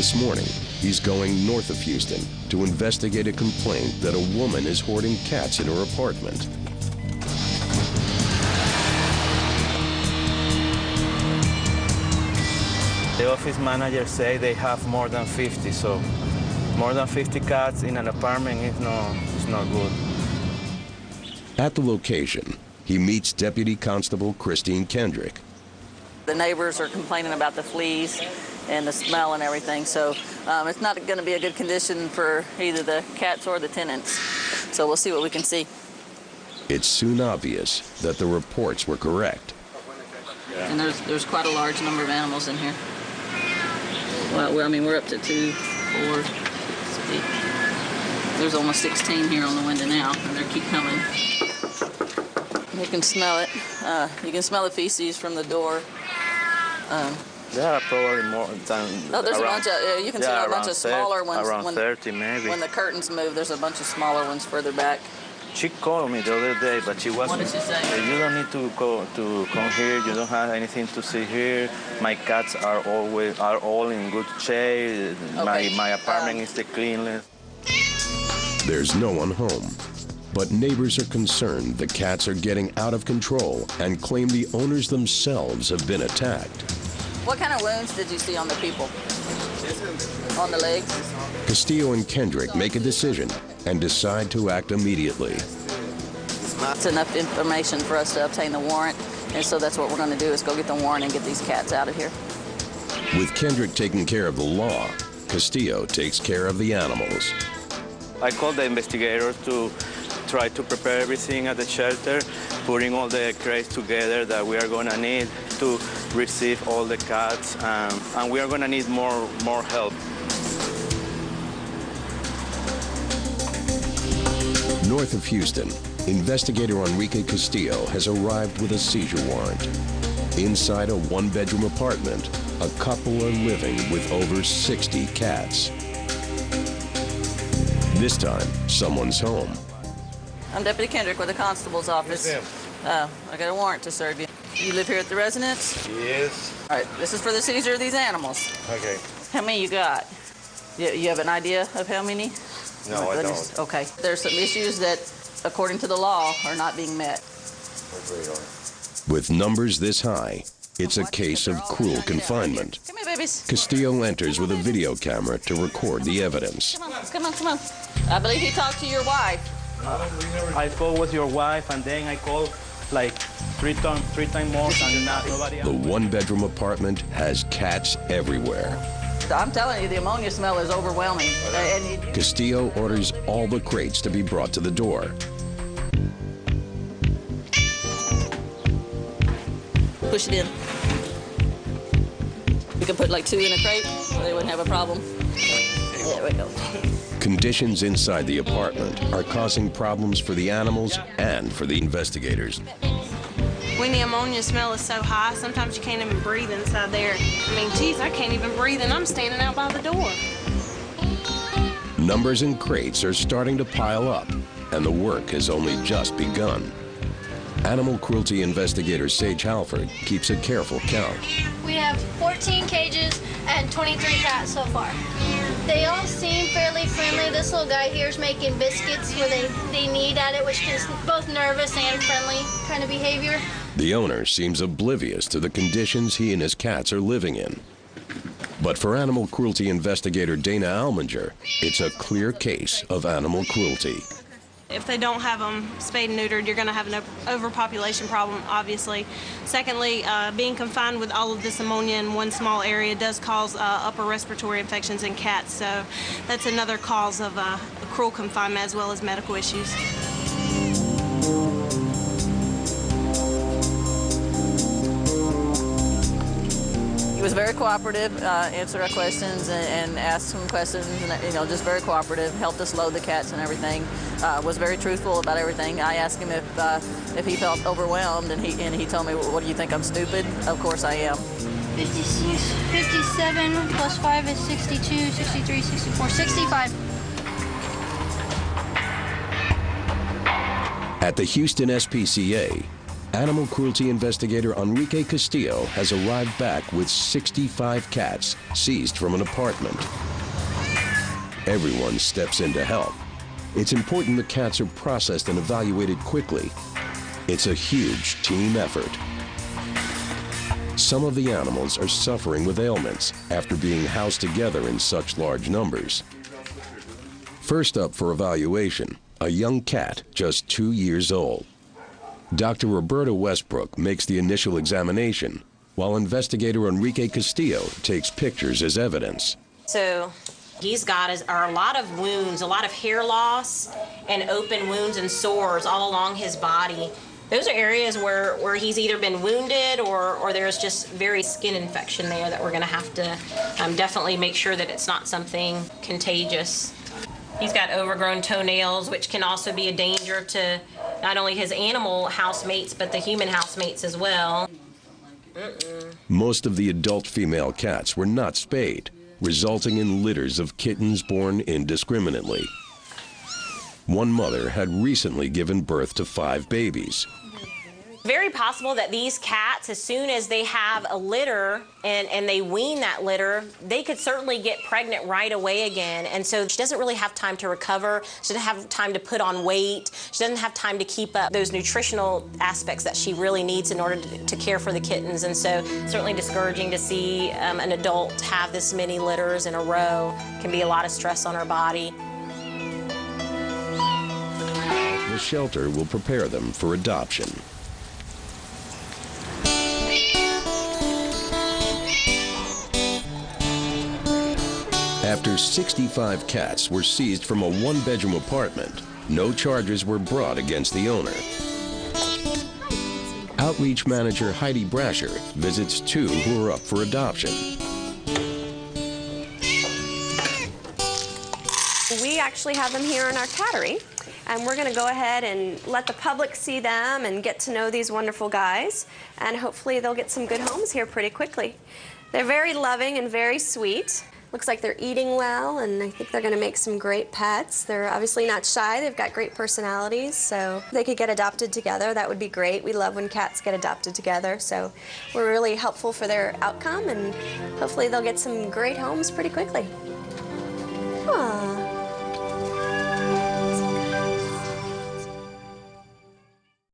This morning, he's going north of Houston to investigate a complaint that a woman is hoarding cats in her apartment. The office manager say they have more than 50, so more than 50 cats in an apartment is not good. At the location, he meets Deputy Constable Christine Kendrick. The neighbors are complaining about the fleas and the smell and everything, so it's not going to be a good condition for either the cats or the tenants. So we'll see what we can see. It's soon obvious that the reports were correct. And there's quite a large number of animals in here. Well, I mean, we're up to 2, 4, 6. There's almost 16 here on the window now, and they keep coming. You can smell it. You can smell the feces from the door. There are probably more than. Oh, there's around, a bunch of. You can see a bunch of smaller ones. Around 30, maybe. When the curtains move, there's a bunch of smaller ones further back. She called me the other day, but she wasn't. What did she say? You don't need to come here. You don't have anything to see here. My cats are all in good shape. Okay. My apartment is the cleanest. There's no one home, but neighbors are concerned the cats are getting out of control and claim the owners themselves have been attacked. What kind of wounds did you see on the people? On the legs? Castillo and Kendrick make a decision and decide to act immediately. It's enough information for us to obtain the warrant, and so that's what we're going to do is go get the warrant and get these cats out of here. With Kendrick taking care of the law, Castillo takes care of the animals. I called the investigators to try to prepare everything at the shelter, putting all the crates together that we are going to need to receive all the cats, and we are going to need more help. North of Houston, investigator Enrique Castillo has arrived with a seizure warrant. Inside a one-bedroom apartment, a couple are living with over 60 cats. This time, someone's home. I'm Deputy Kendrick with the Constable's Office. I got a warrant to serve you. You live here at the residence? Yes. All right, this is for the seizure of these animals. Okay. How many you got? You have an idea of how many? No, I don't. Okay. There's some issues that, according to the law, are not being met. With numbers this high, it's a case of cruel confinement. Come here, babies. Castillo enters with a video camera to record the evidence. Come on. I believe he talked to your wife. I called with your wife, and then I called like three times more, and nobody else. The one-bedroom apartment has cats everywhere. I'm telling you, the ammonia smell is overwhelming. Castillo orders all the crates to be brought to the door. Push it in. We could put like 2 in a crate, so they wouldn't have a problem. There we go. Conditions inside the apartment are causing problems for the animals and for the investigators. When the ammonia smell is so high, sometimes you can't even breathe inside there. I mean, geez, I can't even breathe, and I'm standing out by the door. Numbers and crates are starting to pile up, and the work has only just begun. Animal cruelty investigator Sage Halford keeps a careful count. We have 14 cages and 23 cats so far. They all seem fairly friendly. This little guy here is making biscuits where they need at it, which is both nervous and friendly kind of behavior. The owner seems oblivious to the conditions he and his cats are living in. But for animal cruelty investigator Dana Alminger, it's a clear case of animal cruelty. If they don't have them spayed and neutered, you're going to have an overpopulation problem, obviously. Secondly, being confined with all of this ammonia in one small area does cause upper respiratory infections in cats, so that's another cause of cruel confinement as well as medical issues. He was very cooperative, answered our questions and asked some questions, and just very cooperative, helped us load the cats and everything. Was very truthful about everything. I asked him if he felt overwhelmed, and he told me, "What do you think? I'm stupid?" Of course I am. 56, 57 plus 5 is 62, 63, 64, 65. At the Houston SPCA, Animal cruelty investigator Enrique Castillo has arrived back with 65 cats seized from an apartment. Everyone steps in to help. It's important the cats are processed and evaluated quickly. It's a huge team effort. Some of the animals are suffering with ailments after being housed together in such large numbers. First up for evaluation, a young cat just 2 years old. Dr. Roberta Westbrook makes the initial examination, while investigator Enrique Castillo takes pictures as evidence. So he's got a lot of wounds, a lot of hair loss, and open wounds and sores all along his body. Those are areas where he's either been wounded or there's just very skin infection there that we're going to have to definitely make sure that it's not something contagious. He's got overgrown toenails, which can also be a danger to not only his animal housemates, but the human housemates as well. Most of the adult female cats were not spayed, resulting in litters of kittens born indiscriminately. One mother had recently given birth to 5 babies. Very possible that these cats, as soon as they have a litter and they wean that litter, they could certainly get pregnant right away again. And so she doesn't really have time to recover. She doesn't have time to put on weight. She doesn't have time to keep up those nutritional aspects that she really needs in order to care for the kittens. And so certainly discouraging to see an adult have this many litters in a row. Can be a lot of stress on her body. The shelter will prepare them for adoption. After 65 cats were seized from a 1-bedroom apartment, no charges were brought against the owner. Outreach manager Heidi Brasher visits 2 who are up for adoption. We actually have them here in our cattery, and we're going to go ahead and let the public see them and get to know these wonderful guys, and hopefully they'll get some good homes here pretty quickly. They're very loving and very sweet. Looks like they're eating well, and I think they're going to make some great pets. They're obviously not shy. They've got great personalities, so if they could get adopted together, that would be great. We love when cats get adopted together, so we're really helpful for their outcome, and hopefully they'll get some great homes pretty quickly. Aww.